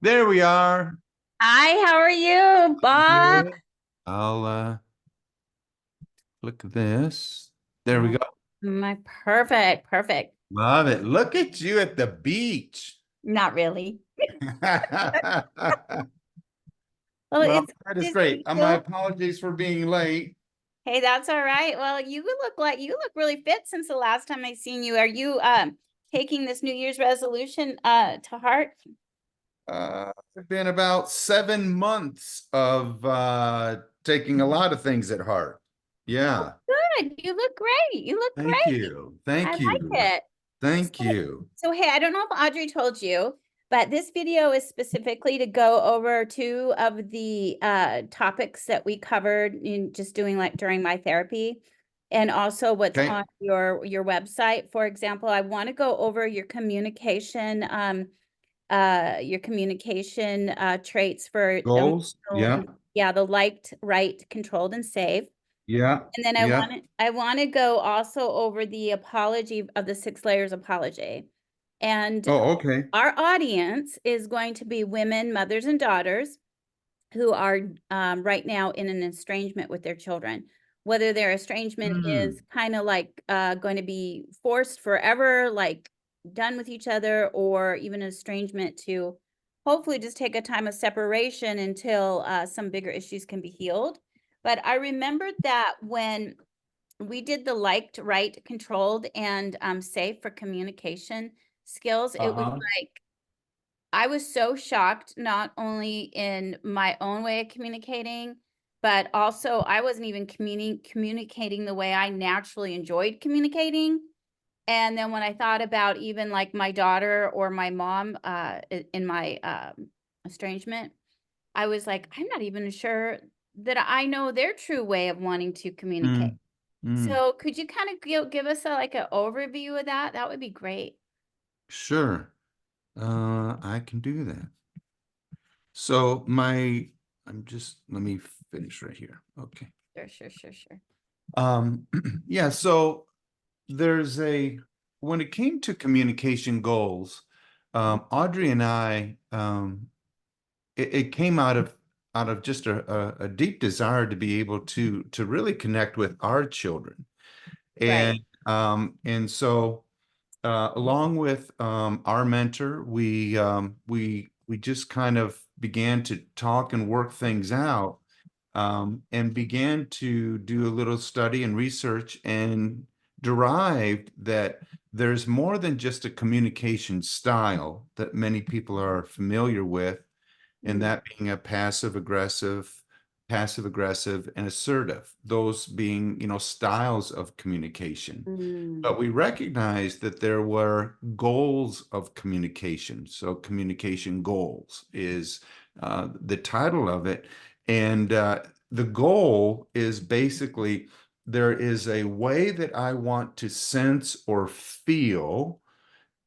There we are. Hi, how are you, Bob? Good. I'll look at this. There we Oh, go. my perfect, perfect. Love it. Look at you at the beach. Not really. Well, Well, it's that is just great. My you. apologies for being late. Hey, that's all right. Well, you look really fit since the last time I seen you. Are you taking this New Year's resolution to heart? It's been about 7 months of taking a lot of things at heart. Oh, Yeah. good. You look great. You look Thank great. you. I Thank like you. it. Thank So, you. so hey, I don't know if Audrey told you, but this video is specifically to go over two of the topics that we covered in just doing like during my therapy, and also what's Okay. on your website. For example, I want to go over your communication traits for Goals. Yeah. yeah, the liked, right, controlled, and safe. Yeah. And then Yeah. I want to go also over the apology of the 6 layers apology. And Oh, okay. our audience is going to be women, mothers, and daughters who are right now in an estrangement with their children. Whether their estrangement is Hmm. kind of like going to be forced forever, like done with each other, or even an estrangement to hopefully just take a time of separation until some bigger issues can be healed. But I remembered that when we did the liked, right, controlled, and safe for communication skills, it was Uh-huh. like I was so shocked, not only in my own way of communicating, but also I wasn't even communicating the way I naturally enjoyed communicating. And then when I thought about even like my daughter or my mom in my estrangement, I was like, I'm not even sure that I know their true way of wanting to communicate. Mm, mm, So could you kind of give us like an overview of that? That would be great. sure. I can do that. So let me finish right here. Okay. Sure, sure, sure, sure. Um, yeah, so there's when it came to communication goals, Audrey and I, it came out of just a deep desire to be able to really connect with our children. Right. And so along with our mentor, we just kind of began to talk and work things out, and began to do a little study and research, and derived that there's more than just a communication style that many people are familiar with, and Mm. that being a passive aggressive, and assertive, those being, styles of communication. Mm. But we recognized that there were goals of communication. So communication goals is the title of it. And the goal is basically there is a way that I want to sense or feel,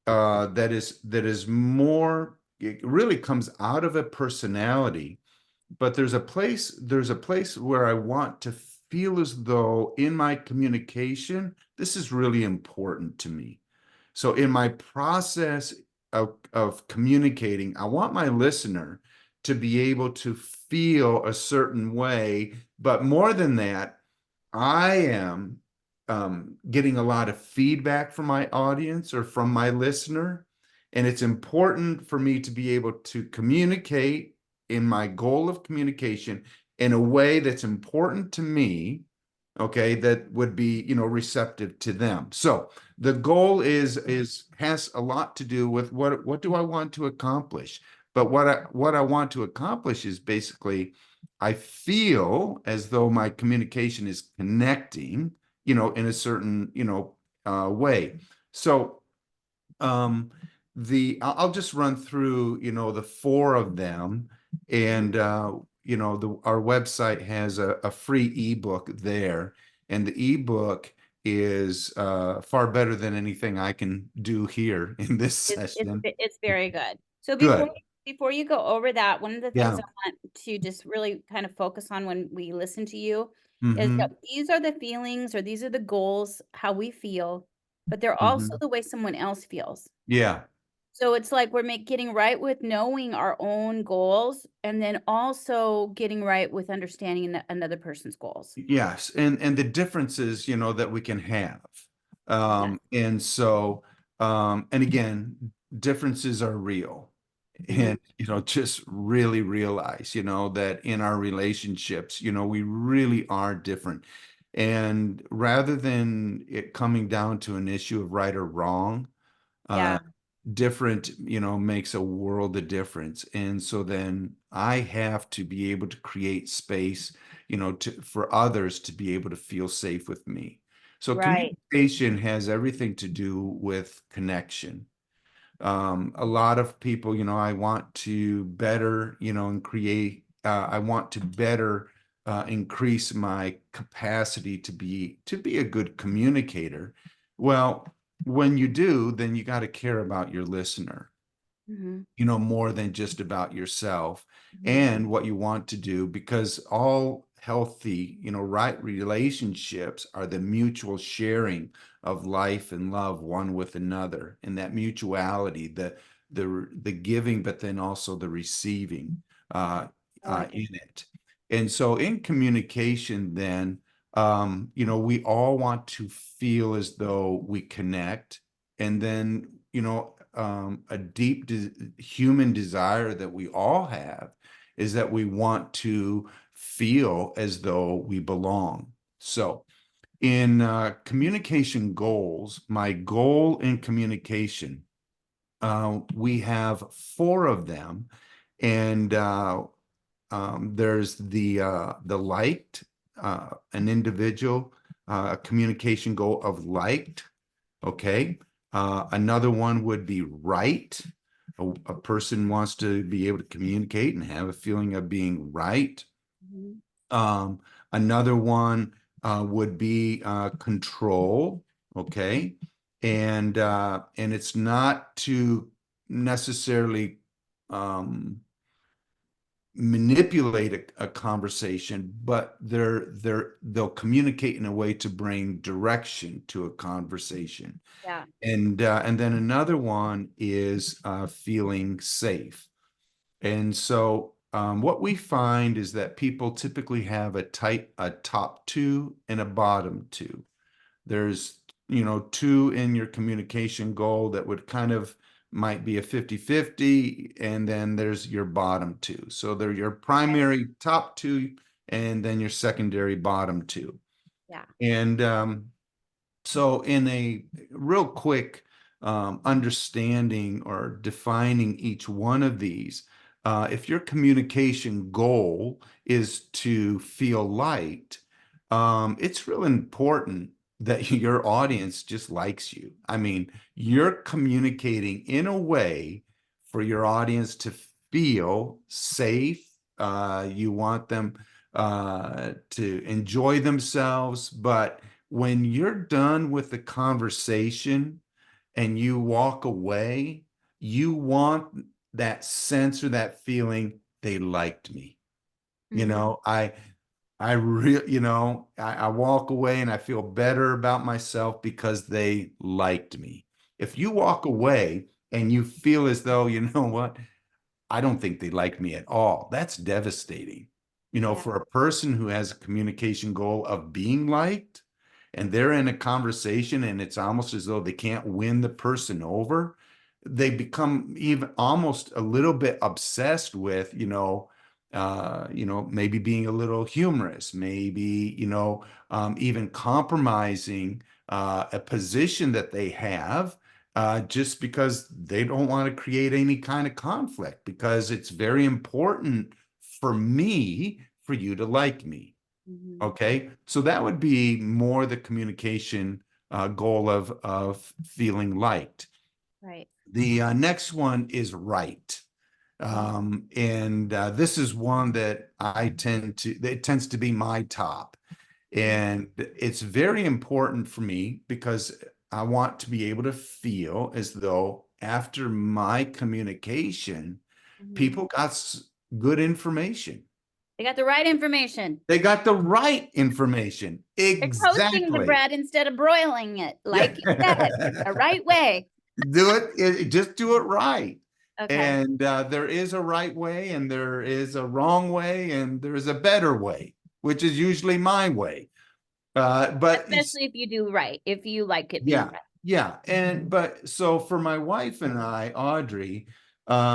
that is more, it really comes out of a personality, but there's a place where I want to feel as though in my communication, this is really important to me. So in my process of communicating, I want my listener to be able to feel a certain way, but more than that, I am getting a lot of feedback from my audience or from my listener. And it's important for me to be able to communicate in my goal of communication in a way that's important to me, okay, that would be, receptive to them. So the goal is has a lot to do with what do I want to accomplish? But what I want to accomplish is basically I feel as though my communication is connecting, in a certain, way. So um, I'll just run through, the four of them, and our website has a free ebook there, and the ebook is far better than anything I can do here in this session. It's very good. So Good. before you go over that, one of the things Yeah. I want to just really kind of focus on when we listen to you is that Hmm. these are the feelings or these are the goals, how we feel, but they're also Hmm. the way someone else feels. Yeah. So it's like we're getting right with knowing our own goals and then also getting right with understanding another person's goals. Yes, and the differences, that we can have. Yes. And so, and again, differences are real. Mhm. And, just really realize, that in our relationships, we really are different. And rather than it coming down to an issue of right or wrong, uh, Yeah. different, makes a world of difference. And so then I have to be able to create space, for others to be able to feel safe with me. So Right. communication has everything to do with connection. A lot of people, I want to better, and create, I want to better increase my capacity to be a good communicator. Well, when you do, then you got to care about your listener, Mhm. more than just about yourself Mhm. and what you want to do, because all healthy, right relationships are the mutual sharing of life and love one with another, and that mutuality, the giving, but then also the receiving uh, I like it. in it. And so in communication, then, we all want to feel as though we connect, and then, a deep human desire that we all have is that we want to feel as though we belong. So, in communication goals, my goal in communication, we have four of them, and there's the liked, an individual, a communication goal of liked. Okay. Another one would be right. A person wants to be able to communicate and have a feeling of being right. Mhm. Um, Another one would be control. Okay. And it's not to necessarily manipulate a conversation, but they'll communicate in a way to bring direction to a conversation. Yeah. And then another one is feeling safe. And so what we find is that people typically have a top two and a bottom two. There's, two in your communication goal that would kind of might be a 50-50, and then there's your bottom two. So they're your Okay. primary top two, and then your secondary bottom two. Yeah. And so, in a real quick understanding or defining each one of these, if your communication goal is to feel liked, it's real important that your audience just likes you. I mean, you're communicating in a way for your audience to feel safe. You want them to enjoy themselves, but when you're done with the conversation and you walk away, you want that sense or that feeling, they liked me. You Mhm. know, I really, I walk away and I feel better about myself because they liked me. If you walk away and you feel as though, you know what, I don't think they like me at all. That's devastating. Yeah. For a person who has a communication goal of being liked, and they're in a conversation and it's almost as though they can't win the person over, they become even almost a little bit obsessed with, maybe being a little humorous, maybe, even compromising a position that they have, just because they don't want to create any kind of conflict, because it's very important for me for you to like me. Mhm. Okay, so that would be more the communication goal of feeling liked. Right. The next one is right. Mhm. And this is one that it tends to be my top. Mhm. And it's very important for me because I want to be able to feel as though after my communication, Mhm. people got good information. They got the right information. They got the right information. They're toasting the Exactly. bread instead of broiling it, Yeah. like you said, the right way. just do it right. Okay. And there is a right way, and there is a wrong way, and there is a better way, which is usually my way. But Especially if you do right, if you like it being yeah, right. yeah. And but so for my wife and I, Audrey,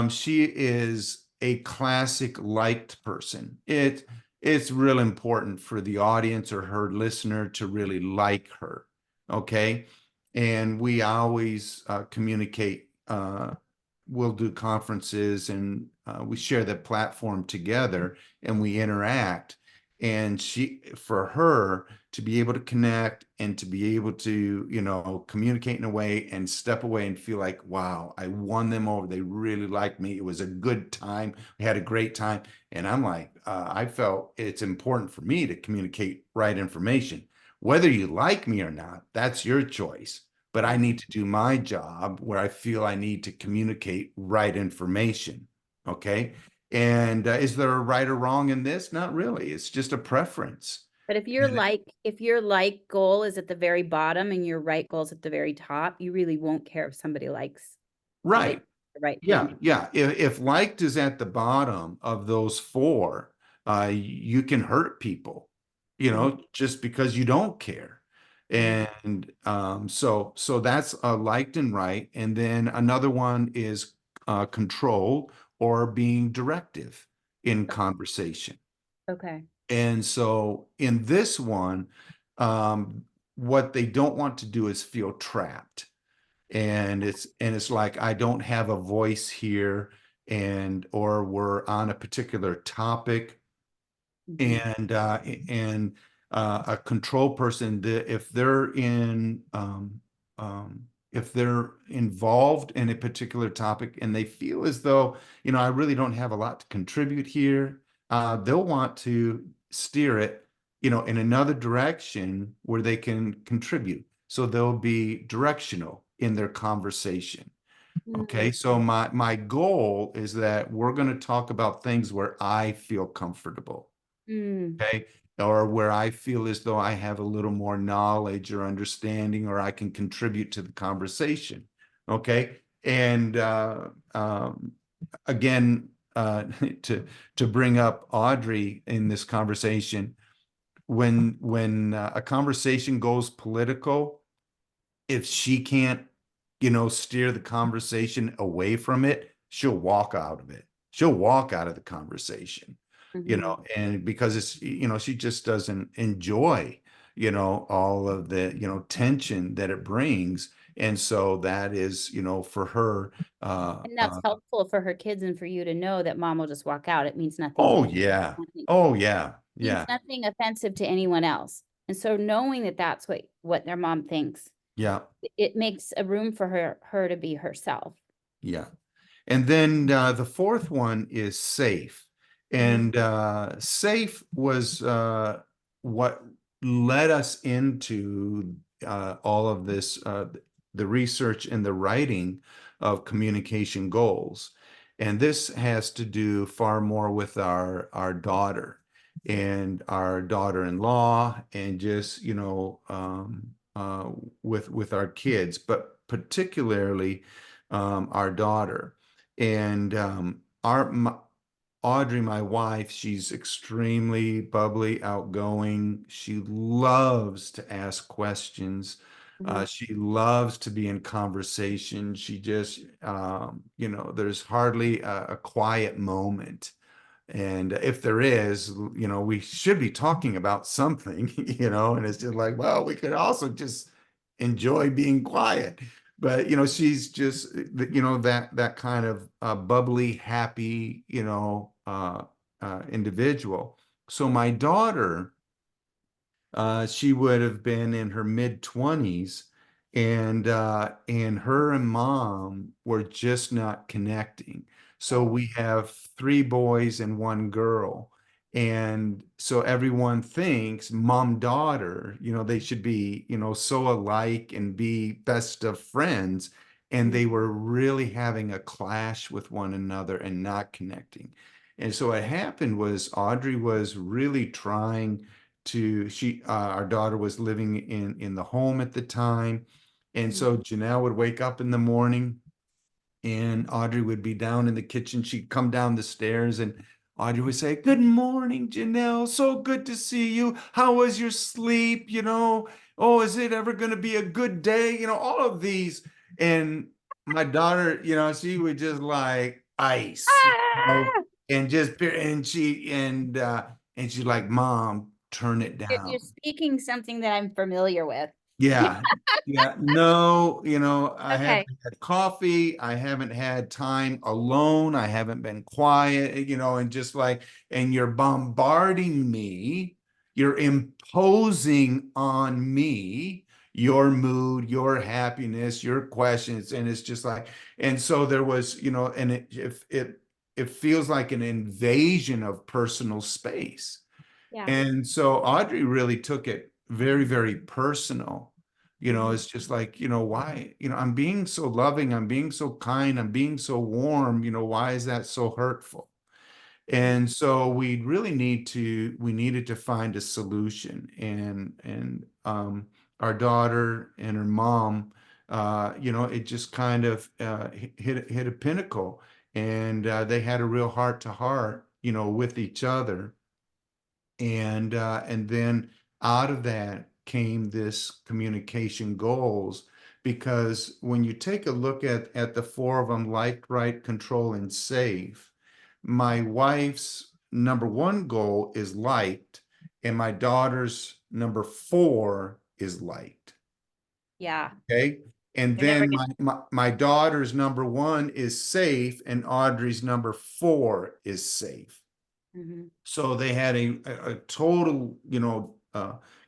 she is a classic liked person. It's real important for the audience or her listener to really like her. Okay. And we always communicate, we'll do conferences, and we share the platform together and we interact. And for her to be able to connect and to be able to, communicate in a way and step away and feel like, wow, I won them over. They really liked me. It was a good time. We had a great time. And I'm like, I felt it's important for me to communicate right information. Whether you like me or not, that's your choice. But I Right. need to do my job where I feel I need to communicate right information. Okay. And is there a right or wrong in this? Not really. It's just a preference. But if your like goal is at the very bottom and your right goal is at the very top, you really won't care if somebody likes that Right. you're the right Yeah. thing. Yeah. If liked is at the bottom of those four, you can hurt people, Mhm. just because you don't care. Mhm. And so that's liked and right. And then another one is control or being directive in conversation. Okay. And so in this one, what they don't want to do is feel trapped. And it's like I don't have a voice here, and or we're on a particular topic, Mhm. and a control person, if they're if they're involved in a particular topic and they feel as though, I really don't have a lot to contribute here, they'll want to steer it, in another direction where they can contribute. So they'll be directional in their conversation. Okay, Mm. so my goal is that we're going to talk about things where I feel comfortable. Mm. Okay, or where I feel as though I have a little more knowledge or understanding, or I can contribute to the conversation. Okay, and again, to bring up Audrey in this conversation, when a conversation goes political, if she can't, steer the conversation away from it, she'll walk out of it. She'll walk out of the conversation, Mhm. and because it's, she just doesn't enjoy, all of the, tension that it brings. And so that is, for her, And that's helpful for her kids and for you to know that mom will just walk out. It means nothing to oh anyone. yeah. Nothing- Oh yeah. Means Yeah. nothing offensive to anyone else. And so knowing that that's what their mom thinks, Yeah. it makes a room for her to be herself. Yeah. And then the fourth one is safe. Mhm. And safe was what led us into all of this, the research and the writing of communication goals. And this has to do far more with our daughter and our daughter-in-law, and just, with our kids, but particularly our daughter. And Audrey, my wife, she's extremely bubbly, outgoing. She loves to ask questions. Mhm. She loves to be in conversation. She just, there's hardly a quiet moment. And if there is, we should be talking about something, and it's just like, well, we could also just enjoy being quiet. But, she's just, that kind of bubbly, happy, individual. So my daughter, she would have been in her mid 20s, and her and mom were just not connecting. So Oh. we have three boys and one girl. And so everyone thinks mom daughter, they should be, so alike and be best of friends. And Mhm. they were really having a clash with one another and not connecting. And so what happened was Audrey was really trying our daughter was living in the home at the time, And so Janelle would wake up in the morning and Audrey would be down in the kitchen. She'd come down the stairs and Audrey would say, "Good morning, Janelle. So good to see you. How was your sleep? Oh, is it ever going to be a good day?" All of these. And my daughter, she would just like ice, Ah! and and she's like, "Mom, turn it You're down." speaking something that I'm familiar with. Yeah. Yeah. No, I haven't Okay. had coffee. I haven't had time alone. I haven't been quiet, and just like, and you're bombarding me. You're imposing on me your mood, your happiness, your questions. And it's just like, and so there was, and it feels like an invasion of personal space. Yeah. And so Audrey really took it very, very personal. Mhm. It's just like, why, I'm being so loving, I'm being so kind, I'm being so warm, why is that so hurtful? Mhm. And so we needed to find a solution. And our daughter and her mom, it just kind of hit a pinnacle. And they had a real heart to heart, with each other. And then out of that came this communication goals, because when you take a look at the four of them: like, right, control, and safe. My wife's number one goal is liked, and my daughter's number four is liked. Yeah. Okay. And You're never then gonna. my daughter's number one is safe, and Audrey's number four is safe. Mhm. So they had a total,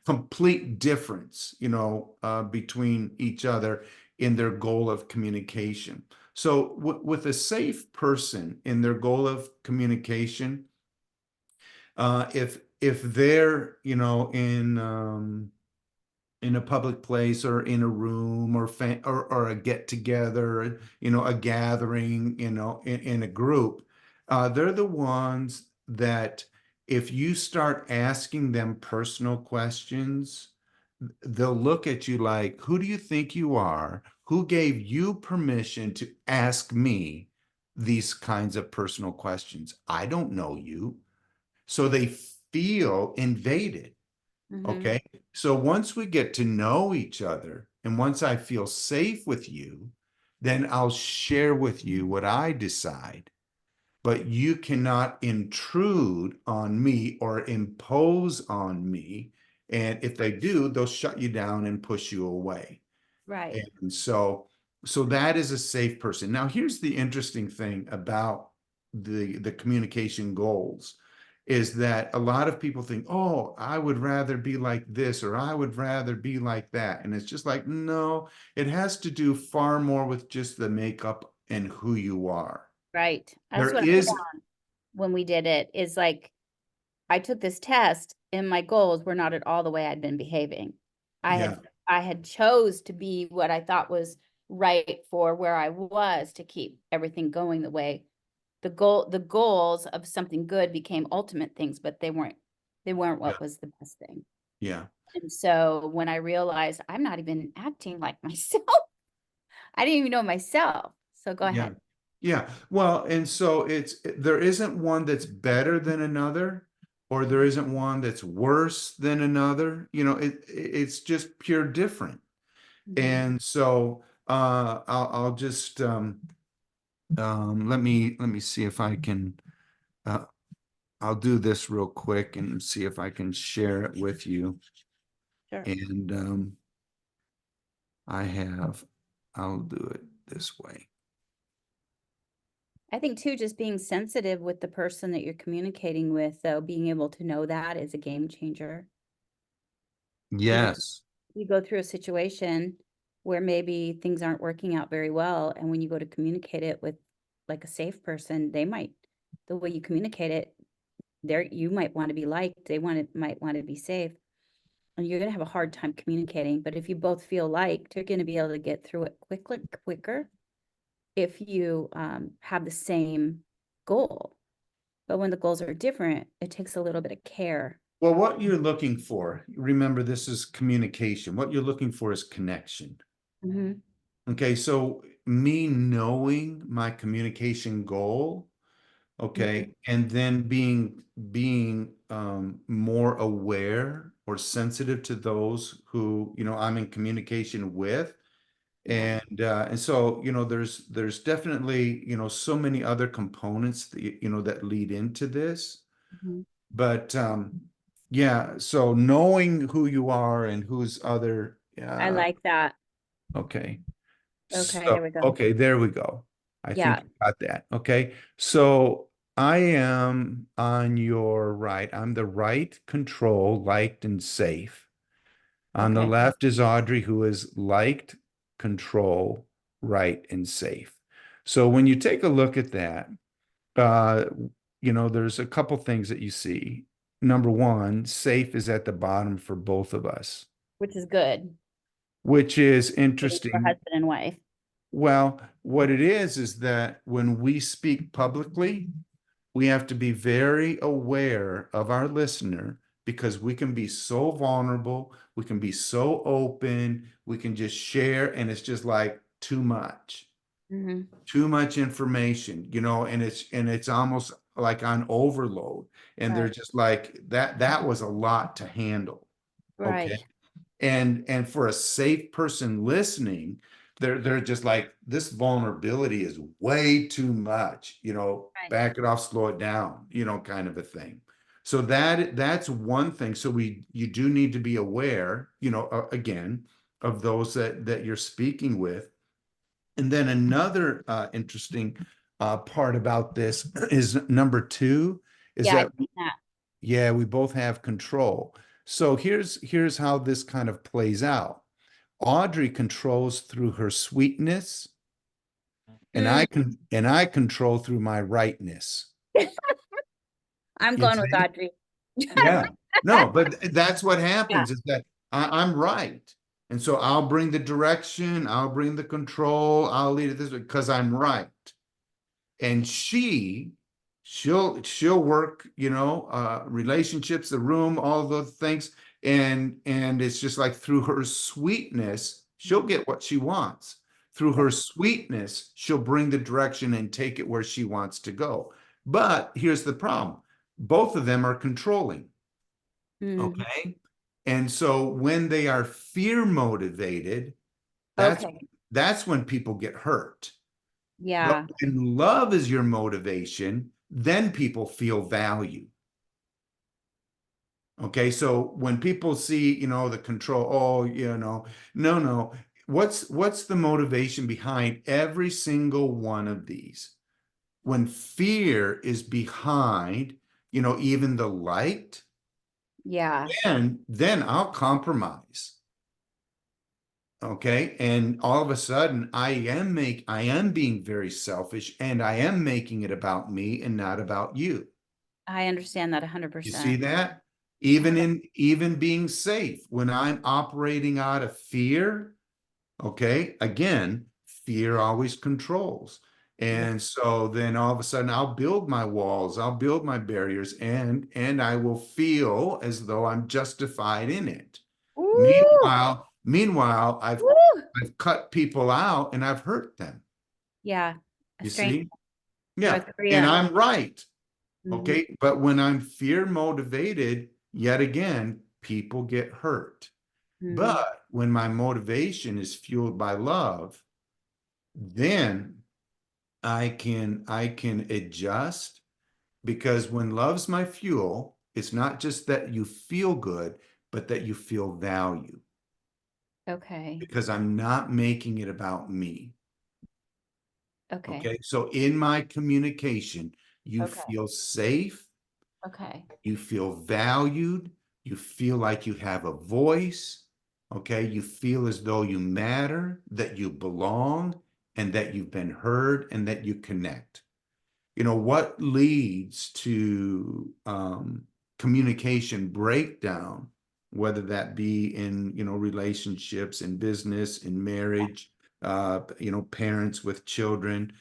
complete difference, between each other in their goal of communication. So with a safe person in their goal of communication, if they're, in a public place or in a room or a get together, a gathering, in a group, they're the ones that if you start asking them personal questions, they'll look at you like, "Who do you think you are? Who gave you permission to ask me these kinds of personal questions? I don't know you." So they feel invaded. Mhm. Okay. So once we get to know each other and once I feel safe with you, then I'll share with you what I decide. But you cannot intrude on me or impose on me. And if they do, they'll shut you down and push you away. Right. And so that is a safe person. Now, here's the interesting thing about the communication goals is that a lot of people think, "Oh, I would rather be like this," or "I would rather be like that." And it's just like, no, it has to do far more with just the makeup and who you are. Right. That's There what I is, found when we did it is like I took this test and my goals were not at all the way I'd been behaving. I yeah, had I had chose to be what I thought was right for where I was to keep everything going the way the goals of something good became ultimate things, but they weren't yeah, what was the best thing. yeah. And so when I realized I'm not even acting like myself, I didn't even know myself. So go Yeah. ahead. Yeah. Well, and so there isn't one that's better than another, or there isn't one that's worse than another. It's just pure different. Mhm. And so I'll just let me see if I can uh, I'll do this real quick and see if I can share it with you. Sure. And I have I'll do it this way. I think too, just being sensitive with the person that you're communicating with, though, being able to know that is a game changer. Because Yes. you go through a situation where maybe things aren't working out very well, and when you go to communicate it with like a safe person, the way you communicate it, you might want to be liked, might want to be safe, and you're gonna have a hard time communicating. But if you both feel liked, you're gonna be able to get through it quicker if you have the same goal. But when the goals are different, it takes a little bit of care. Well, what you're looking for, remember, this is communication. What you're looking for is connection. Mhm. Okay, so me knowing my communication goal, Mhm. okay, and then being more aware or sensitive to those who, I'm in communication with. Yeah. And so, there's definitely, so many other components that, that lead into this. Mhm. But yeah, so knowing who you are and who's other, I like that. okay. Okay, So, there we go. okay, there we go. I think Yeah. you got that. Okay. So I am on your right. I'm the right control, liked, and safe. On the Okay. left is Audrey, who is liked, control, right, and safe. So when you take a look at that, uh, there's a couple things that you see. Number one, safe is at the bottom for both of us, Which is good. which is Maybe for interesting. husband and wife. Well, what it is that when we speak publicly, we have to be very aware of our listener because we can be so vulnerable, we can be so open, we can just share, and it's just like Mhm. too much information, and it's almost like on overload. And they're Right. just like that was a lot to handle. Okay. Right. And for a safe person listening, they're just like, this vulnerability is way too much, Right. back it off, slow it down, kind of a thing. So that's one thing. So you do need to be aware, again, of those that you're speaking with. And then another interesting part about this is number two, is Yeah, I've that seen that. yeah, we both have control. So here's how this kind of plays out. Audrey controls through her sweetness, and Mm. I control through my rightness. I'm You going with see? Audrey. Yeah. No, but that's what Yeah. happens is that I'm right. And so I'll bring the direction, I'll bring the control, I'll lead it this way because I'm right. And she'll work, relationships, the room, all those things. And it's just like through her sweetness she'll get what she wants. Through Yeah. her sweetness she'll bring the direction and take it where she wants to go. But here's the problem: both of them are controlling. Mhm. Okay. And so when they are fear motivated, that's Okay. that's when people get hurt. But Yeah. when love is your motivation, then people feel value. Okay, so when people see, the control, oh, no. What's the motivation behind every single one of these? When fear is behind, even the light, Yeah. then I'll compromise. Okay. And all of a sudden I am being very selfish and I am making it about me and not about you. I understand that You see 100%. that? Even being safe, when I'm operating out of fear, okay, again, fear always controls. Yeah. And so then all of a sudden I'll build my walls, I'll build my barriers, and I will feel as though I'm justified in it. Ooh. Meanwhile, Woo. I've cut people out and I've hurt them. Yeah. You Estrangement. see? Yeah. North And Korea. I'm right. Mhm. Okay. But when I'm fear motivated, yet again, people get hurt. Mhm. But when my motivation is fueled by love, then I can adjust, because when love's my fuel, it's not just that you feel good, but that you feel value, Okay. because I'm not making it about me. Okay. Okay. So in my communication, you Okay. feel safe, Okay. you feel valued, you feel like you have a voice. Okay. You feel as though you matter, that you belong, and that you've been heard, and that you connect. What leads to communication breakdown, whether that be in, relationships, in business, in marriage, parents with children,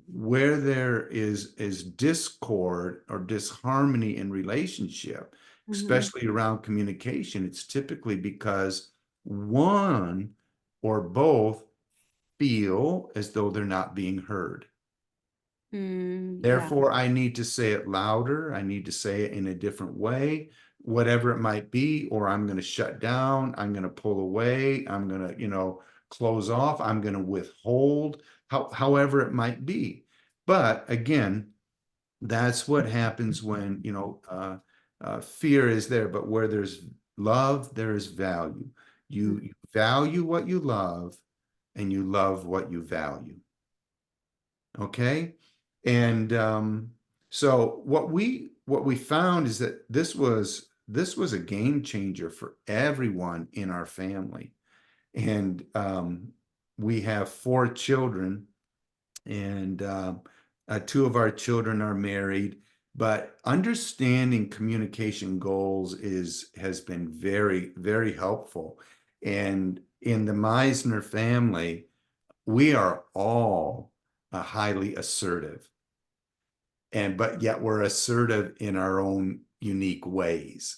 where there is discord or disharmony in relationship, Mhm. especially around communication. It's typically because one or both feel as though they're not being heard. Yeah. Therefore, I need to say it louder. I need to say it in a different way, whatever it might be, or I'm going to shut down. I'm going to pull away. I'm going to, close off. I'm going to withhold, however it might be. But again, that's what happens when, fear is there. But where there's love, there is value. You value what you love, and you love what you value. Okay. And so what we found is that this was a game changer for everyone in our family. And we have 4 children, and two of our children are married. But understanding communication goals has been very, very helpful. And in the Miesner family, we are all highly assertive, but yet we're assertive in our own unique ways.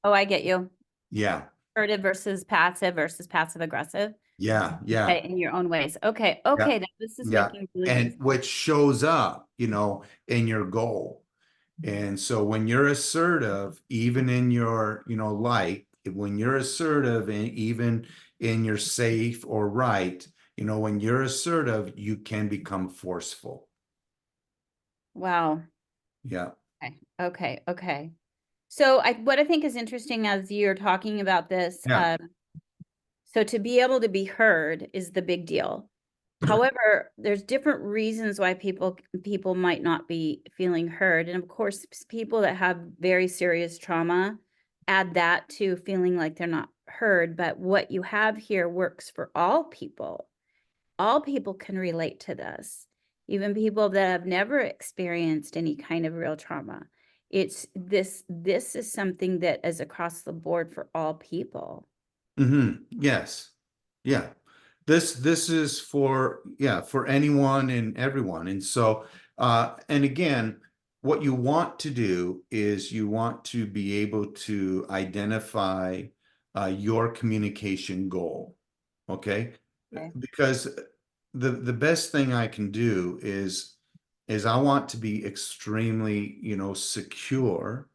Oh, I get you. Yeah, Assertive versus passive aggressive. yeah, yeah, Okay, in your own ways. Okay, yeah, okay, this is yeah. making really good And sense. which shows up, in your goal. And so when you're assertive, even in your, like, when you're assertive and even in your safe or right, when you're assertive, you can become forceful. Wow. Yeah. Okay, okay, okay. So what I think is interesting as you're talking about this, Yeah. so to be able to be heard is the big deal. However, there's different reasons why people might not be feeling heard. And of course, people that have very serious trauma add that to feeling like they're not heard. But what you have here works for all people. All people can relate to this, even people that have never experienced any kind of real trauma. This is something that is across the board for all people. Yes. Yeah. This is for anyone and everyone. And so and again, what you want to do is you want to be able to identify your communication goal. Okay? Okay. Because the best thing I can do is I want to be extremely, secure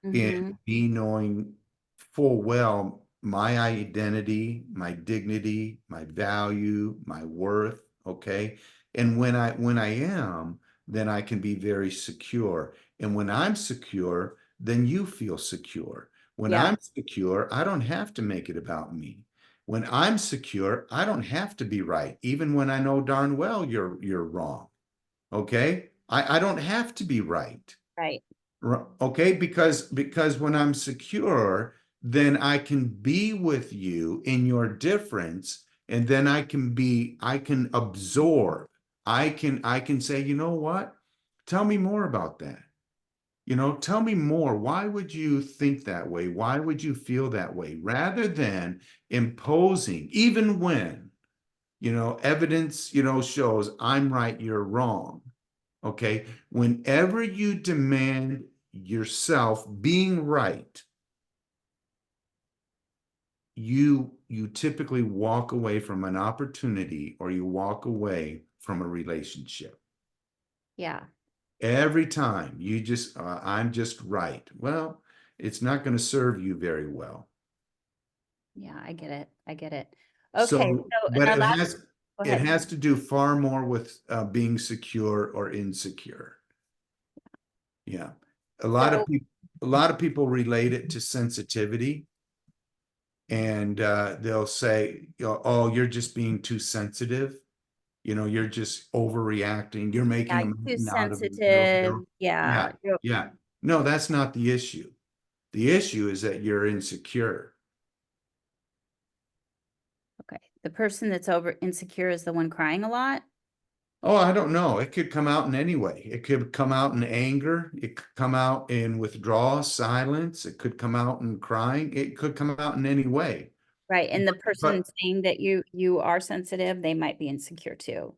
Mm-hmm. in me knowing full well my identity, my dignity, my value, my worth. Okay. And when I am, then I can be very secure. And when I'm secure, then you feel secure. When Yeah, I'm secure, I don't have to make it about me. When I'm secure, I don't have to be right, even when I know darn well you're wrong. Okay. I don't have to be right. right. Okay, because when I'm secure, then I can be with you in your difference, and then I can absorb. I can say, you know what? Tell me more about that. Tell me more. Why would you think that way? Why would you feel that way? Rather than imposing, even when, evidence, shows I'm right, you're wrong. Okay. Whenever you demand yourself being right, you typically walk away from an opportunity, or you walk away from a relationship. Yeah. Every time you just, I'm just right. Well, it's not going to serve you very well. Yeah, I get it. I get it. Okay, So, so in but our it last, has go it ahead. has to do far more with being secure or insecure. Yeah. A lot of So, people a lot of people relate it to sensitivity, and they'll say, "Oh, you're just being too sensitive. You're just overreacting. You're making yeah, a too mountain out of a sensitive. molehill." Yeah. Yeah, yeah. No, that's not the issue. The issue is that you're insecure. Okay. The person that's over insecure is the one crying a lot. Oh, I don't know. It could come out in any way. It could come out in anger. It could come out in withdrawal, silence. It could come out in crying. It could come out in any way. Right. And the person But saying that you are sensitive, they might be insecure too.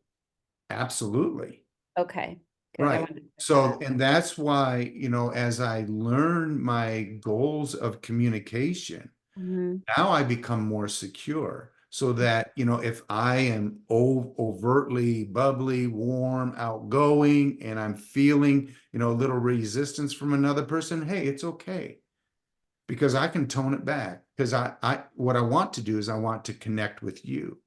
absolutely. Okay. Good. I Right. wanted to clarify So, that. and that's why, as I learn my goals of communication, Mhm. now I become more secure. so that, if I am overtly bubbly, warm, outgoing, and I'm feeling, a little resistance from another person, hey, it's okay because I can tone it back. Because what I want to do is I want to connect with you.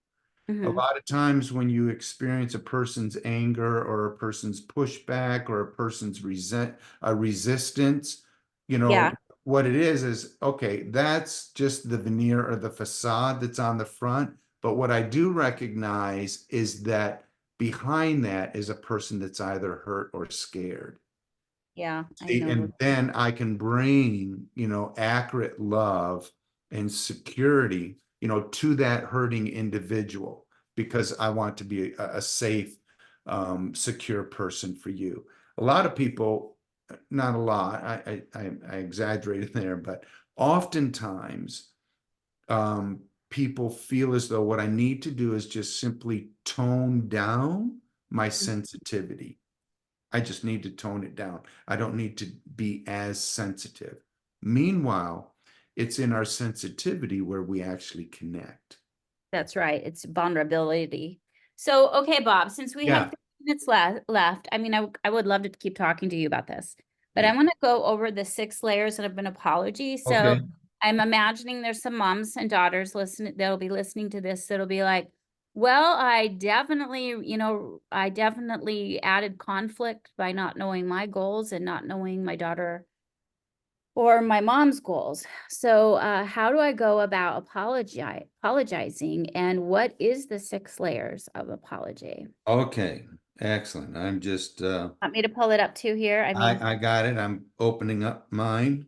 A Hmm. lot of times when you experience a person's anger or a person's pushback or a person's resistance, Yeah. what it is okay, that's just the veneer or the facade that's on the front. But what I do recognize is that behind that is a person that's either hurt or scared. Yeah. I See, know. and then I can bring, accurate love and security, to that hurting individual because I want to be a safe, secure person for you. A lot of people, not a lot, I exaggerated there, but oftentimes, people feel as though what I need to do is just simply tone down my sensitivity. I just need to tone it down. I don't need to be as sensitive. Meanwhile, it's in our sensitivity where we actually connect. That's right. It's vulnerability. So, okay, Bob, since we have Yeah. 5 minutes left, I mean, I would love to keep talking to you about this, but Yeah. I want to go over the 6 layers of an apology. So Okay. I'm imagining there's some moms and daughters listening that'll be listening to this that'll be like, well, I definitely added conflict by not knowing my goals and not knowing my daughter or my mom's goals. So, how do I go about apologizing, and what is the 6 layers of apology? Okay. Excellent. I'm just Want me to pull it up too here? I mean, I got it. I'm opening up mine.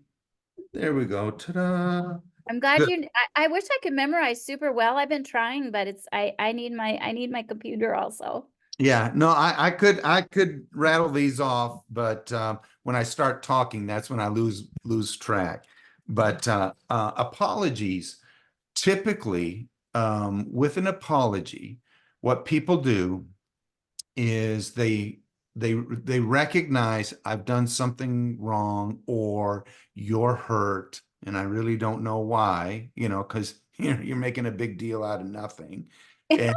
There we go. Ta-da. I'm glad Good. you. I wish I could memorize super well. I've been trying, but I need my computer also. Yeah, no, I could rattle these off, but when I start talking, that's when I lose track. But apologies, typically, with an apology, what people do is they recognize I've done something wrong or you're hurt and I really don't know why, because you're making a big deal out of nothing. And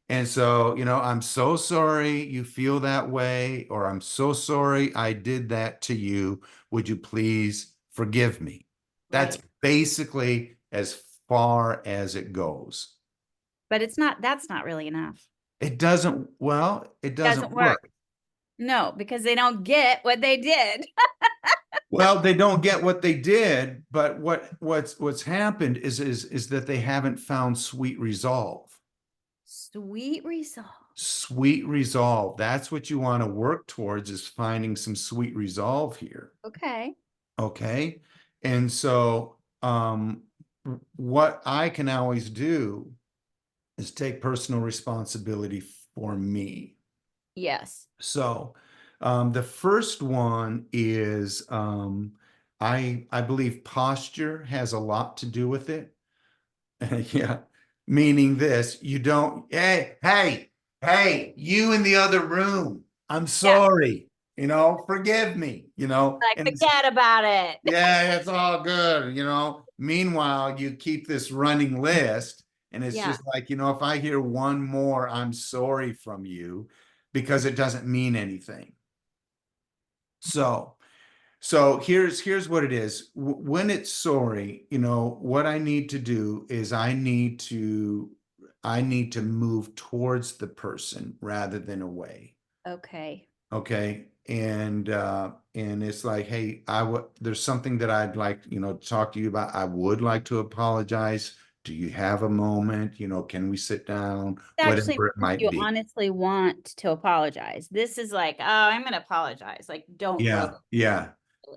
and so, I'm so sorry you feel that way, or I'm so sorry I did that to you. Would you please forgive me? That's Right. basically as far as it goes. But that's not really enough. It Doesn't doesn't work. work. No, because they don't get what they did. Well, they don't get what they did, but what's happened is that they haven't found sweet resolve. Sweet resolve. Sweet resolve. That's what you want to work towards is finding some sweet resolve here. Okay. Okay. And so what I can always do is take personal responsibility for me. Yes. So, the first one is I believe posture has a lot to do with it. Yeah, meaning this, you don't, hey, you in the other room. I'm Yeah. sorry, forgive me, Like, and forget about it. yeah, it's all good, Meanwhile, you keep this running list, and it's Yeah. just like, if I hear one more, I'm sorry from you, because it doesn't mean anything. So, so here's what it is. When it's sorry, what I need to do is I need to move towards the person rather than away. Okay. Okay. And it's like, hey, there's something that I'd like, to talk to you about. I would like to apologize. Do you have a moment? Can we sit down? Actually, Whatever it might you be. honestly want to apologize. This is like, oh, I'm going to apologize. Like, don't grow. Yeah, yeah.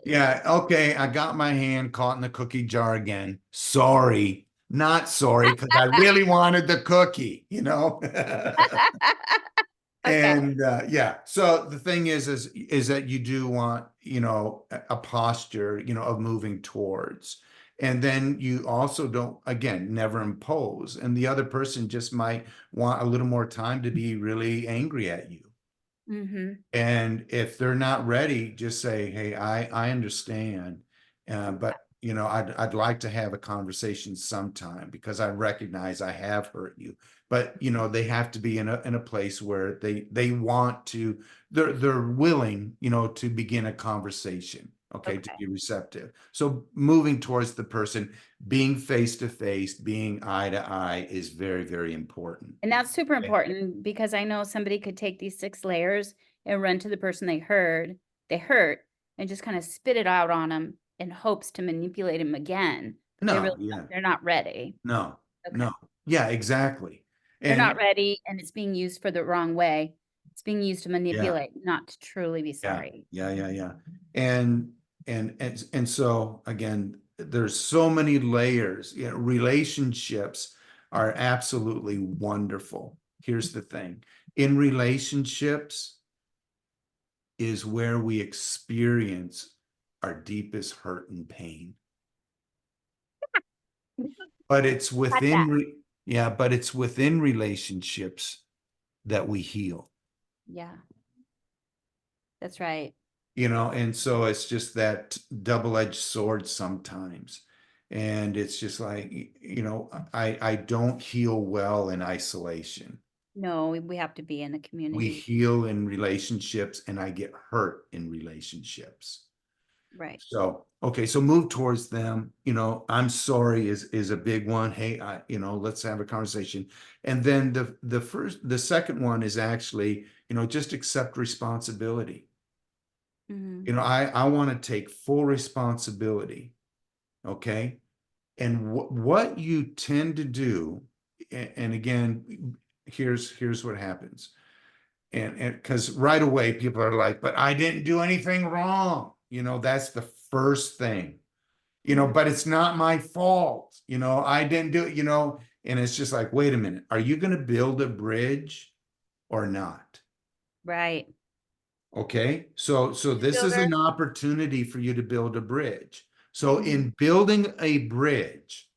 Yeah, okay, I got my hand caught in the cookie jar again. Sorry. Not sorry, because I really wanted the cookie. Okay. And yeah, so the thing is that you do want, a posture, of moving towards. And then you also don't, again, never impose. And the other person just might want a little more time to be really angry at you. Mm-hmm. And if they're not ready, just say, hey, I understand. But you know, I'd like to have a conversation sometime because I recognize I have hurt you. But, you know, they have to be in a place where they want to, they're willing, you know, to begin a conversation, okay, to Okay. be receptive. So moving towards the person, being face to face, being eye to eye is very, very important. And that's super Okay. important because I know somebody could take these 6 layers and run to the person they hurt, and just kind of spit it out on them in hopes to manipulate them again. But they No, really, yeah, they're not ready. no, Okay. no. Yeah, exactly. They're And not ready, and it's being used for the wrong way. It's being used to yeah. manipulate, not to truly be Yeah, sorry. yeah. And and so again, there's so many layers. You know, relationships are absolutely wonderful. Here's the thing. In relationships is where we experience our deepest hurt and pain. But it's Got that. yeah, but it's within relationships that we heal. Yeah, that's right. You know, and so it's just that double-edged sword sometimes. And it's just like, you know, I don't heal well in isolation. No, we have to be in the We community. heal in relationships, and I get hurt in relationships. Right. So, okay, so move towards them. You know, I'm sorry is a big one. Hey, you know, let's have a conversation. And then the second one is actually, you know, just accept responsibility. Mhm. You know, I want to take full responsibility. Okay. And what you tend to do, and again, here's what happens. And because right away people are like, but I didn't do anything wrong. You know, that's the first thing, you know, Mhm. but it's not my fault. You know, I didn't do it, you know, and it's just like, wait a minute, are you going to build a bridge or not? Right. Okay, so Bridge this is builder. an opportunity for you to build a bridge. So Mhm. in building a bridge,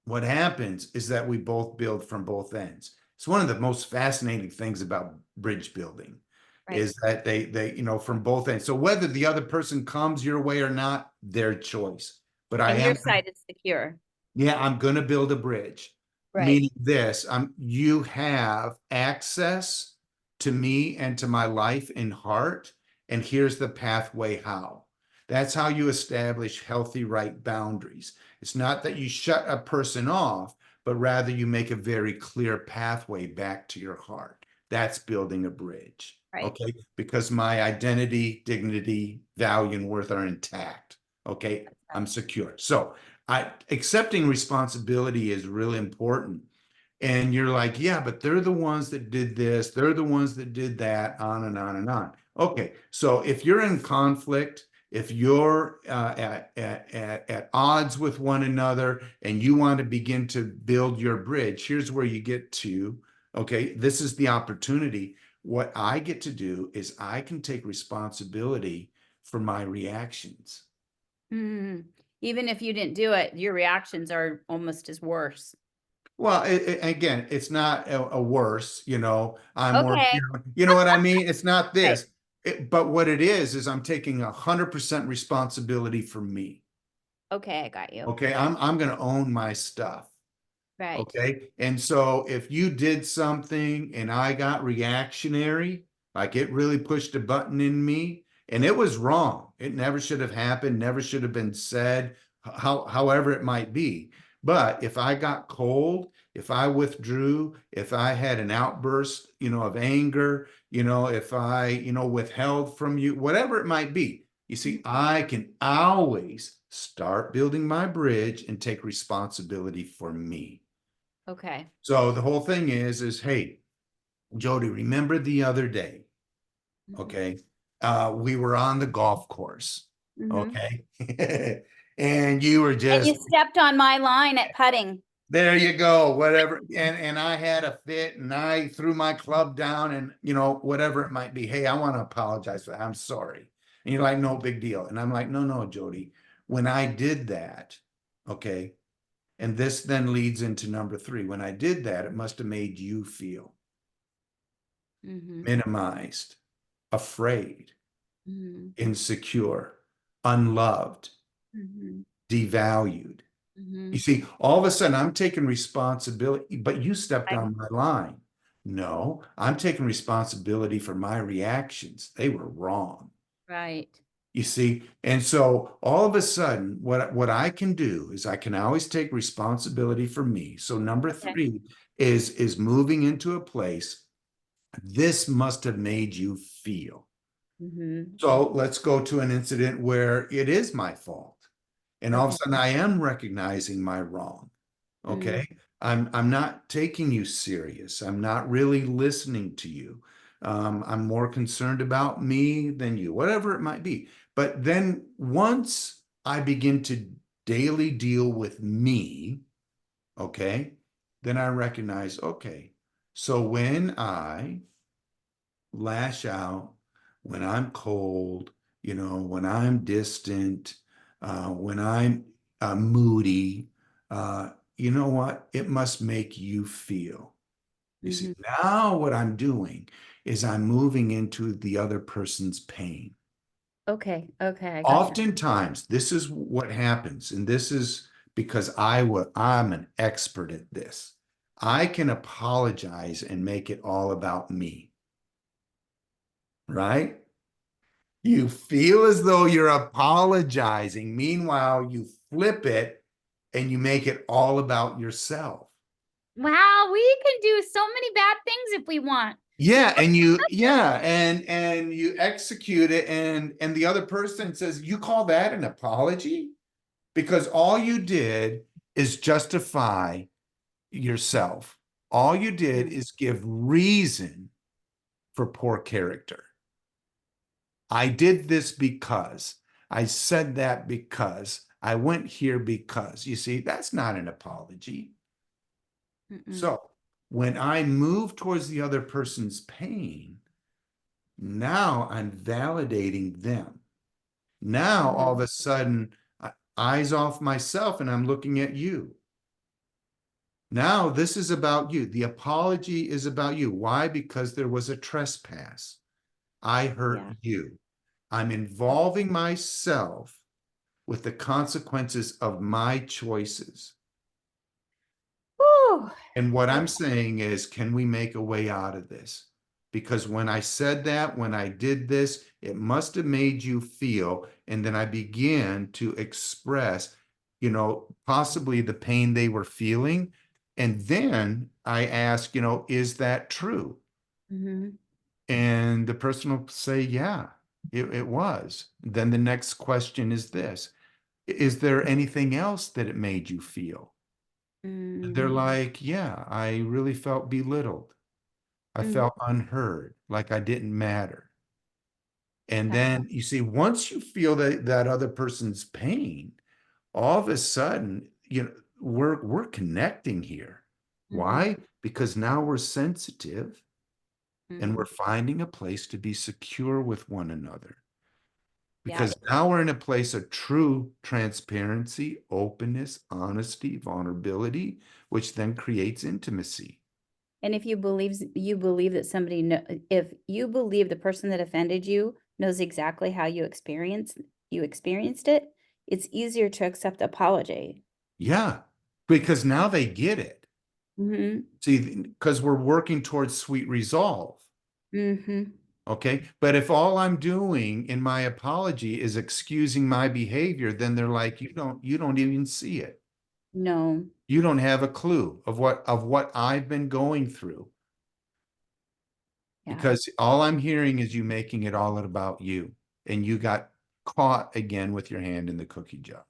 what happens is that we both build from both ends. It's one of the most fascinating things about bridge building Right. is that they you know from both ends. So whether the other person comes your way or not, their choice. But I And your am side is secure. yeah, I'm going to build a bridge. Right. Meaning this, you have access to me and to my life in heart, and here's the pathway how. That's how you establish healthy right boundaries. It's not that you shut a person off, but rather you make a very clear pathway back to your heart. That's building a bridge. Right. Okay? Because my identity, dignity, value, and worth are intact. Okay? That's right. I'm secure. So I accepting responsibility is really important. And you're like, yeah, but they're the ones that did this, they're the ones that did that, on and on and on. Okay, so if you're in conflict, if you're at odds with one another and you want to begin to build your bridge, here's where you get to, okay, this is the opportunity. What I get to do is I can take responsibility for my reactions. Mhm. Even if you didn't do it, your reactions are almost as worse. Well, again, it's not a worse, you know, I'm more, Okay. you know what I mean? It's not Right. this. But what it is I'm taking 100% responsibility for me. Okay, I got you. Okay, I'm going to own my stuff. Right. Okay. And so if you did something and I got reactionary, like it really pushed a button in me and it was wrong, it never should have happened, never should have been said, however it might be. But if I got cold, if I withdrew, if I had an outburst, you know, of anger, you know, if I, you know, withheld from you, whatever it might be, you see, Mhm. I can always start building my bridge and take responsibility for me. Okay. So the whole thing is, hey, Jody, remember the other day, Mhm. okay? We were on the golf course, Mhm. okay? And you were And you just stepped on my line at putting. there you go, whatever. And I had a fit and I threw my club down and you know, whatever it might be. Hey, I want to apologize for that. I'm sorry. And you're like, no big deal. And I'm like, no, Jody, when I did that, okay, and this then leads into number three. When I did that, it must have made you feel Mhm. minimized, afraid, Mhm. insecure, unloved. Mhm. devalued. You Mhm. see, all of a sudden I'm taking responsibility, but you stepped Right. on my line. No, I'm taking responsibility for my reactions. They were wrong. Right. You see, and so all of a sudden, what I can do is I can always take responsibility for me. So number Okay. three is moving into a place. This must have made you feel. Mhm. So let's go to an incident where it is my fault. And all of a Okay. sudden I am recognizing my wrong. Mm. Okay. I'm not taking you serious. I'm not really listening to you. I'm more concerned about me than you, whatever it might be. But then once I begin to daily deal with me, okay, then I recognize, okay, so when I lash out, when I'm cold, when I'm distant, when I'm moody, you know what? It must make you feel. You see, Mhm. now what I'm doing is I'm moving into the other person's pain. Okay. Okay. I gotcha. Oftentimes, this is what happens, and this is because I'm an expert at this. I can apologize and make it all about me, right? You feel as though you're apologizing. Meanwhile, you flip it and you make it all about yourself. Wow, we can do so many bad things if we want. And you execute it and the other person says, "You call that an apology?" Because all you did is justify yourself. All you did Mm. is give reason for poor character. I did this because I said that because I went here because you see, that's not an apology. Mm-mm. So when I move towards the other person's pain, now I'm validating them. Now all of Mhm. a sudden, eyes off myself and I'm looking at you. Now this is about you. The apology is about you. Why? Because there was a trespass. I hurt Yeah. you. I'm involving myself with the consequences of my choices. Whew. And what I'm Okay. saying is, can we make a way out of this? Because when I said that, when I did this, it must have made you feel. And then I began to express, possibly the pain they were feeling. And then I ask, is that true? Mhm. And the person will say, yeah, it was. Then the next question is this: is there anything else that it made you feel? And they're Mm. like, yeah, I really felt belittled. I Mm. felt unheard, like I didn't matter. And Okay. then you see, once you feel that other person's pain, all of a sudden, we're connecting here. Mhm. Why? Because now we're sensitive and we're Mhm. finding a place to be secure with one another. Yeah. Because now we're in a place of true transparency, openness, honesty, vulnerability, which then creates intimacy. And if you believe that somebody know if you believe the person that offended you knows exactly how you experienced it, it's easier to accept the apology. Yeah, because now they get it. Mhm. See, because we're working towards sweet resolve. Mhm. Okay. But if all I'm doing in my apology is excusing my behavior, then they're like, you don't even see it. No. You don't have a clue of what I've been going through Yeah. because all I'm hearing is you making it all about you. And you got caught again with your hand in the cookie jar.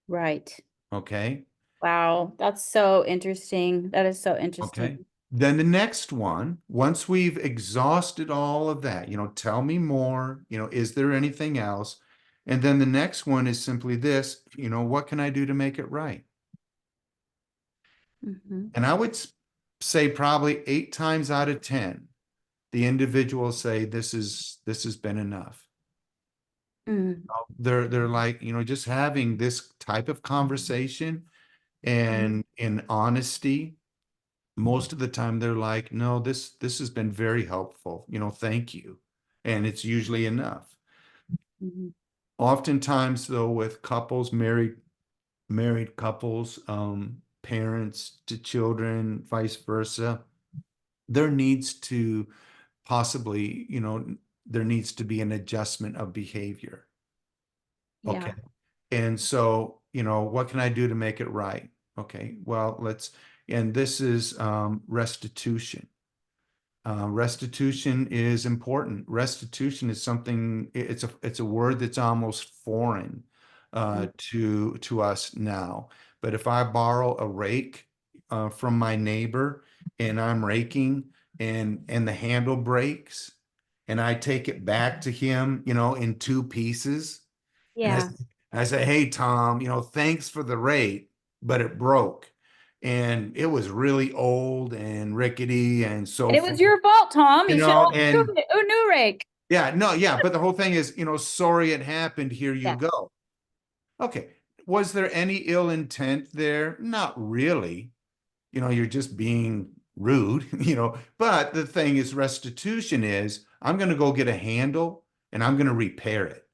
Right. Okay. Wow, that's so interesting. That is so Okay. interesting. Then the next one, once we've exhausted all of that, tell me more, is there anything else? And then the next one is simply this, what can I do to make it right? Mhm. And I would say probably 8 times out of 10, the individuals say this has been enough. Mm. They're like, just having this type of conversation and in honesty, most of the time they're like, no, this has been very helpful, thank you. And it's usually enough. Mhm. Oftentimes, though, with couples married married couples, parents to children, vice versa, there needs to possibly, there needs to be an adjustment of behavior. Yeah. Okay. And so, what can I do to make it right? Okay. Well, and this is restitution. Restitution is important. Restitution is something, it's a word that's almost foreign Mm. to us now. But if I borrow a rake from my neighbor and I'm raking and the handle breaks and I take it back to him, in two pieces, and Yeah. I say, hey, Tom, thanks for the rake, but it broke. And it was really old and rickety and so And it was forth, your fault, Tom. You should have and a new rake. yeah, no, yeah. But the whole thing is, sorry it happened. Here you Yeah. go. Okay. Was there any ill intent there? Not really. You're just being rude, but the thing is, restitution is I'm going to go get a handle and I'm going to repair it.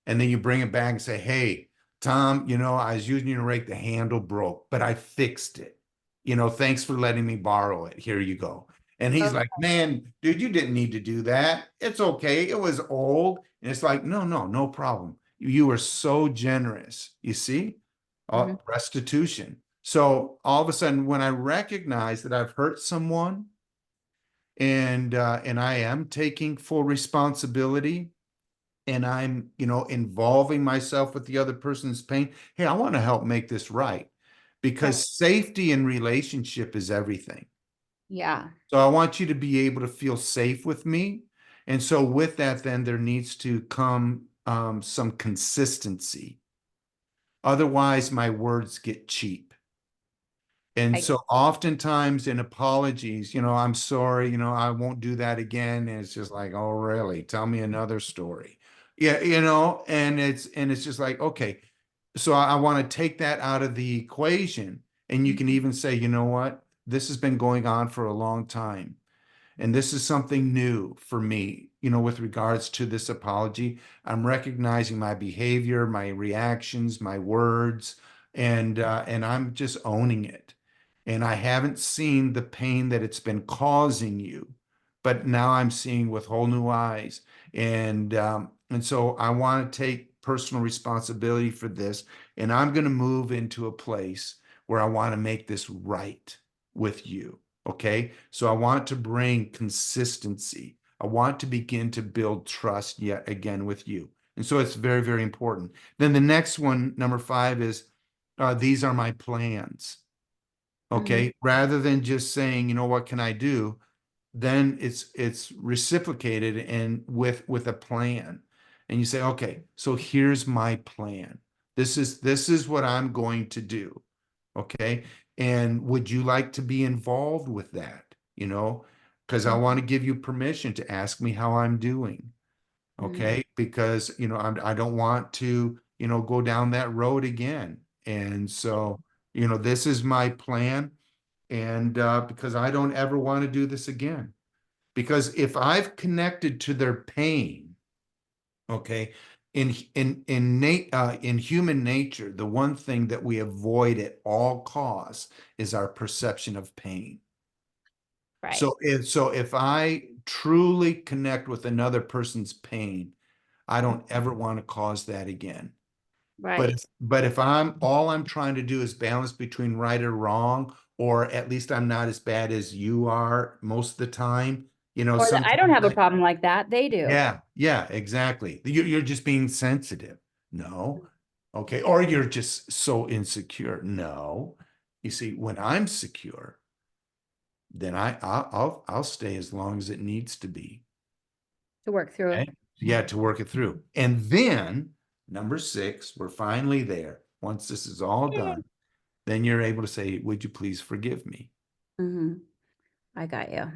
And then you bring it back and say, hey, Tom, I was using your rake, the handle broke, but I fixed it. Thanks for letting me borrow it. Here you go. And he's Okay. like, man, dude, you didn't need to do that. It's okay. It was old. And it's like, no, no, no problem. You were so generous. You see? Mhm. Restitution. So all of a sudden, when I recognize that I've hurt someone and I am taking full responsibility, and I'm, involving myself with the other person's pain. Hey, I want to help make this right Right. because safety in relationship is everything. Yeah. So I want you to be able to feel safe with me. And so with that, then there needs to come some consistency. Otherwise, my words get cheap. And I, so oftentimes in apologies, I'm sorry, I won't do that again. And it's just like, oh, really? Tell me another story. Yeah, and it's just like, okay, so I want to take that out of the equation. And you can even say, you know what? This has been going on for a long time. And this is something new for me, with regards to this apology. I'm recognizing my behavior, my reactions, my words, and I'm just owning it. And I haven't seen the pain that it's been causing you, but now I'm seeing with whole new eyes. And so I want to take personal responsibility for this, and I'm going to move into a place where I want to make this right with you. Okay. So I want to bring consistency. I want to begin to build trust yet again with you. And so it's very, very important. Then the next one, number 5, is these are my plans. mhm. Okay. Rather than just saying, what can I do? Then it's reciprocated and with a plan. And you say, okay, so here's my plan. This is what I'm going to do. Okay. And would you like to be involved with that? Because I Mhm. want to give you permission to ask me how I'm doing. Mhm. Okay. Because, I don't want to, go down that road again. And so, this is my plan. And because I don't ever want to do this again. Because if I've connected to their pain, okay, in human nature, the one thing that we avoid at all costs is our perception of pain. Right. So if I truly connect with another person's pain, I don't ever want to cause that again. But Right. if I'm trying to do is balance between right or wrong, or at least I'm not as bad as you are most of the time. Or that I don't Sometimes have a problem like that. They do. yeah, yeah, exactly. You're just being sensitive. No. Okay. Or you're just so insecure. No. You see, when I'm secure, then I'll stay as long as it needs to be. To work through. Okay. Yeah, to work it through. And then number 6, we're finally there. Once this is all done, then you're able to say, would you please forgive me? Hmm. I got you.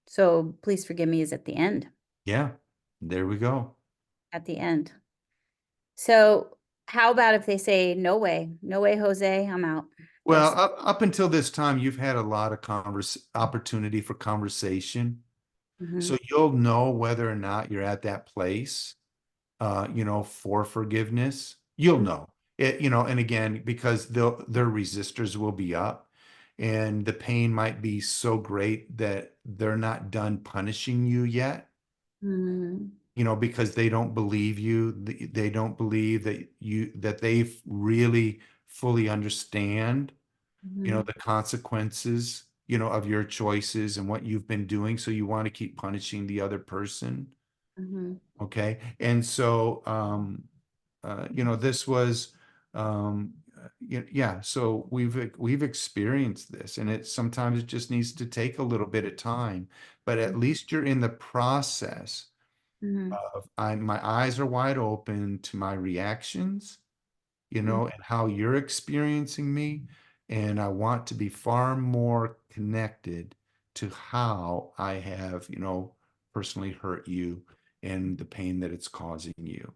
So please forgive me is at the end. Yeah, there we go. At the end. So how about if they say, no way, no way, Jose, I'm out. Well, That's up until this time, you've had a lot of opportunity for conversation. mhm. So you'll know whether or not you're at that place, for forgiveness. You'll know. And again, because their resistors will be up, and the pain might be so great that they're not done punishing you yet, Mhm. because they don't believe you. They don't believe that they really fully understand, Mhm. the consequences, of your choices and what you've been doing. So you want to keep punishing the other person. Mhm. Okay. And so, this was, yeah, so we've experienced this, and sometimes it just needs to take a little bit of time, but at least you're in the process Mhm. of, my eyes are wide open to my reactions, Mhm. and how you're experiencing me. And I want to be far more connected to how I have, personally hurt you and the pain that it's causing you.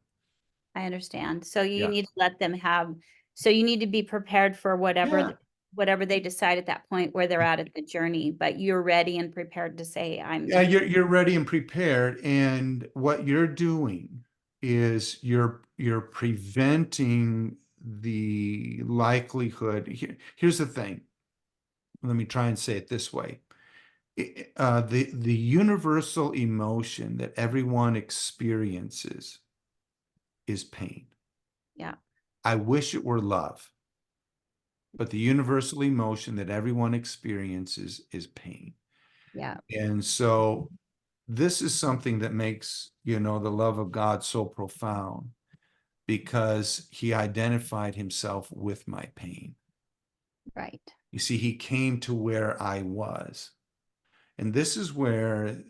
I understand. So you Yeah. need to let them have, so you need to be prepared for whatever, Yeah. whatever they decide at that point where they're at the journey, but you're ready and prepared to say, Yeah, I'm, you're ready and prepared. And what you're doing is you're preventing the likelihood. Here's the thing. Let me try and say it this way. The universal emotion that everyone experiences is pain. yeah, I wish it were love, but the universal emotion that everyone experiences is pain. yeah. And so this is something that makes, the love of God so profound, because he identified himself with my pain. Right. You see, he came to where I was. And this is where,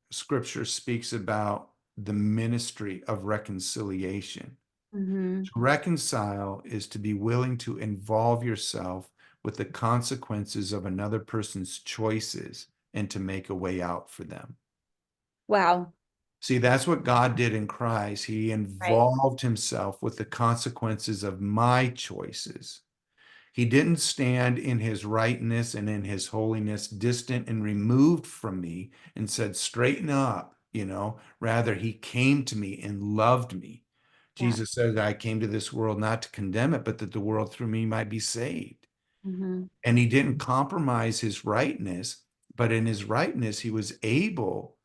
scripture speaks about the ministry of reconciliation. Mm-hmm. To reconcile is to be willing to involve yourself with the consequences of another person's choices and to make a way out for them. Wow. See, that's what God did in Christ. He Right. involved himself with the consequences of my choices. He didn't stand in his rightness and in his holiness, distant and removed from me, and said, straighten up, Rather, he came to me and loved me. Yeah. Jesus said, I came to this world not to condemn it, but that the world through me might be saved. Mm-hmm. And he didn't compromise his rightness, but in his rightness, he was able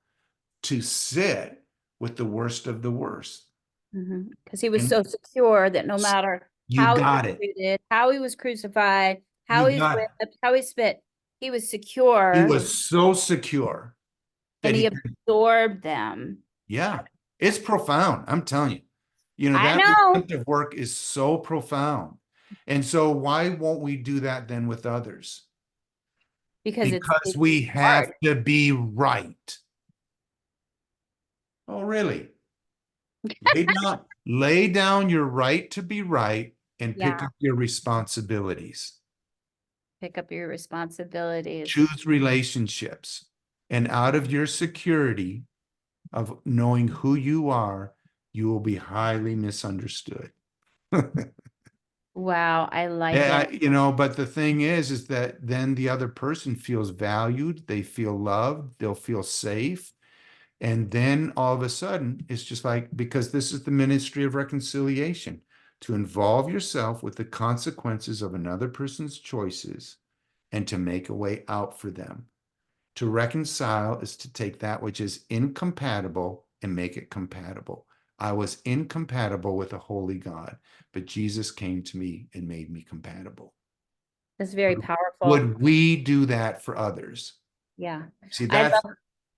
to sit with the worst of the worst. Mm-hmm. Because he was And so secure that no matter you how he was got it. treated, how he was crucified, how You he was got it. whipped, how he spit, he was He secure was so secure that and he he could. absorbed them. Yeah, it's profound. I'm telling you. I That know, redemptive work is so profound. And so why won't we do that then with others? because Because it's we have hard. to be right. Oh, really? Lay down your right to be right and Yeah. pick up your responsibilities. Pick up your responsibilities. Choose relationships. And out of your security of knowing who you are, you will be highly misunderstood. Wow, I like Yeah, it. but the thing is that then the other person feels valued, they feel loved, they'll feel safe. And then all of a sudden, it's just like, because this is the ministry of reconciliation, to involve yourself with the consequences of another person's choices and to make a way out for them. To reconcile is to take that which is incompatible and make it compatible. I was incompatible with a holy God, but Jesus came to me and made me compatible. It's very powerful. Would we do that for others? Yeah. See, I love,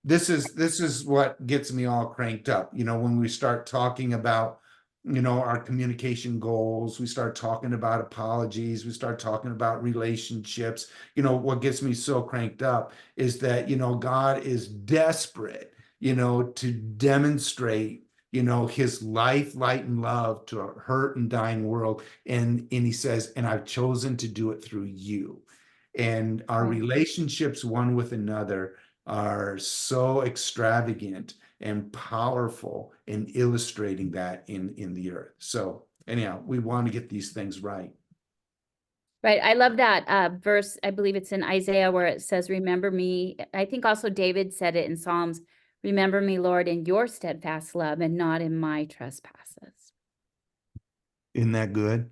this is what gets me all cranked up. When we start talking about, our communication goals, we start talking about apologies, we start talking about relationships. What gets me so cranked up is that, God is desperate, to demonstrate, his life, light, and love to a hurt and dying world. And he says, and I've chosen to do it through you. And our yeah. relationships one with another are so extravagant and powerful in illustrating that in the earth. So anyhow, we want to get these things right. Right. I love that verse. I believe it's in Isaiah where it says, remember me. I think also David said it in Psalms. Remember me, Lord, in your steadfast love and not in my trespasses. Isn't that good?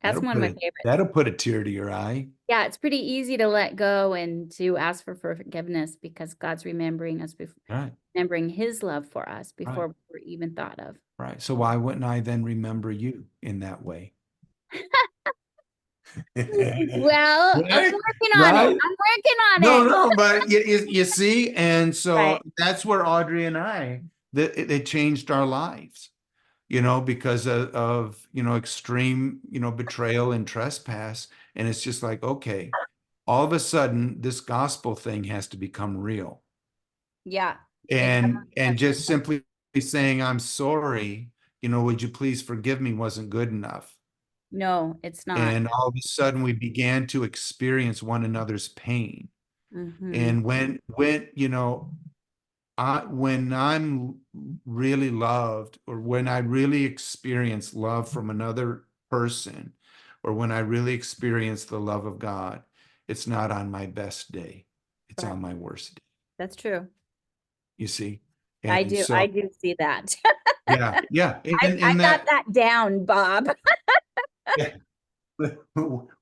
That's one of my favorites. That'll put a tear to your eye. Yeah, it's pretty easy to let go and to ask for forgiveness because God's remembering us, Right, remembering his love for us right, before we're even thought of. right. So why wouldn't I then remember you in that way? Well, I'm Right, working on it. right. I'm working on No, it. no, but you see, and so Right. that's where Audrey and I, that they changed our lives, because of, extreme, betrayal and trespass. And it's just like, okay, all of a sudden, this gospel thing has to become real. Yeah, it And definitely has. just simply saying, I'm sorry, would you please forgive me wasn't good enough. No, it's not. And all of a sudden, we began to experience one another's pain. Hmm. And when I'm really loved, or when I really experience love from another person, or when I really experience the love of God, it's not on my best day. It's Right. on my worst day, That's true. you see? I And do. I so, do see that. yeah, yeah. I And got that, that down, Bob.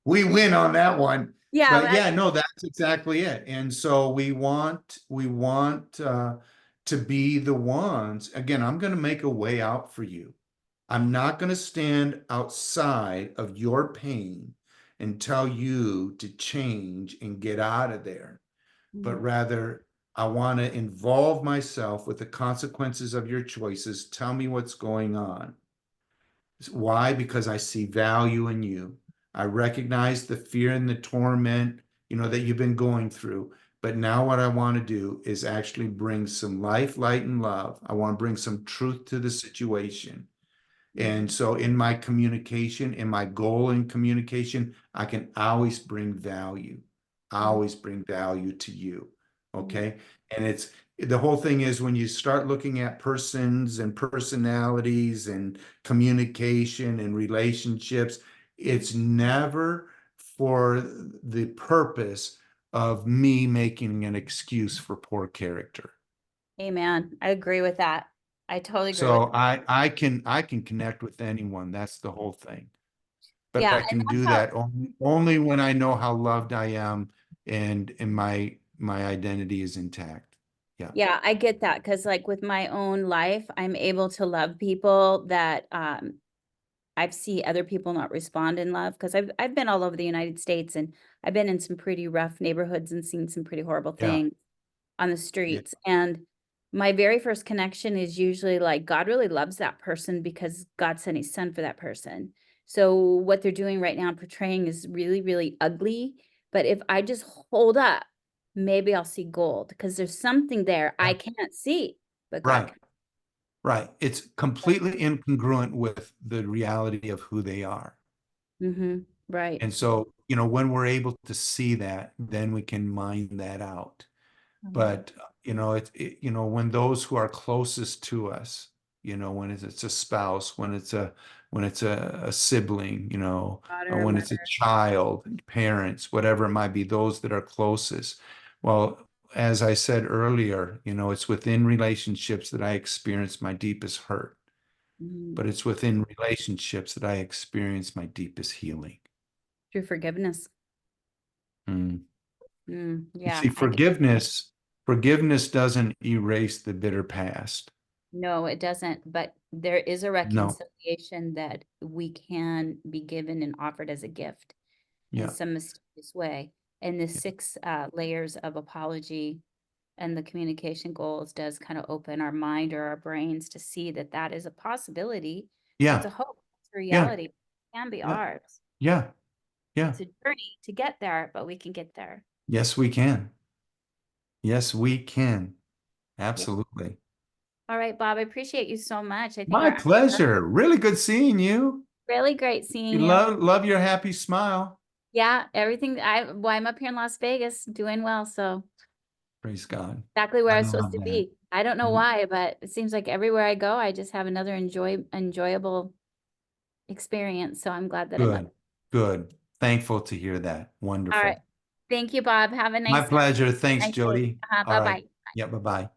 we win on that one. Yeah, But yeah, no, that's exactly it. And so we want to be the ones. Again, I'm going to make a way out for you. I'm not going to stand outside of your pain and tell you to change and get out of there, but Mhm. rather I want to involve myself with the consequences of your choices. Tell me what's going on. Why? Because I see value in you. I recognize the fear and the torment, that you've been going through. But now what I want to do is actually bring some life, light, and love. I want to bring some truth to the situation. And Mhm. so in my communication, in my goal in communication, I can always bring value. I Mhm. always bring value to you. Mhm. Okay. And the whole thing is when you start looking at persons and personalities and communication and relationships, it's never for the purpose of me making an excuse for poor character. Amen. I agree with that. I totally agree with So that. I can connect with anyone. That's the whole thing. But Yeah, I and can that's do how. that only when I know how loved I am, and my identity is intact. Yeah. Yeah, I get that because, like, with my own life, I'm able to love people that I've seen other people not respond in love because I've been all over the United States and I've been in some pretty rough neighborhoods and seen some pretty horrible Yeah. things on the Yeah. streets. And my very first connection is usually like God really loves that person because God sent his son for that person. So what they're doing right now, portraying is really, really ugly. But if I just hold up, maybe I'll see gold because there's something there I Yeah. can't see, but God Right. can. Right. It's completely incongruent with the reality of who they are. Mm-hmm. Right. And so, when we're able to see that, then we can mine that out. Mhm. But when those who are closest to us, when it's a spouse, when it's a sibling, Daughter, when it's a mother. child, parents, whatever it might be, those that are closest. Well, as I said earlier, it's within relationships that I experience my deepest hurt, Mhm. but it's within relationships that I experience my deepest healing. Through forgiveness. Mm. You Yeah, see, I get. forgiveness doesn't erase the bitter past. No, it doesn't, but there is a No. reconciliation that we can be given and offered as a gift in Yeah. some mysterious way. And the six layers of apology and the communication goals does kind of open our mind or our brains to see that that is a possibility. It's Yeah. a hope. It's a Yeah. reality. It can be Yeah. ours. Yeah. Yeah. It's a journey to get there, but we can get there. Yes, we can. Yes, we can. Yeah. Absolutely. All right, Bob, I appreciate you so much. I think My our pleasure. Really good seeing you. really great seeing You you. love your happy smile. Yeah, everything I'm up here in Las Vegas doing well, so Praise God. exactly where I I was supposed love to that. be. I don't know Mm, why, but it seems like everywhere I go, I just have another enjoyable experience. So I'm glad that I'm up. Good. Good. Thankful to hear that. All right. Wonderful. Thank you, Bob. Have a My nice pleasure. Thanks, nice day. Jody. All right. Bye-bye. Yeah, bye-bye.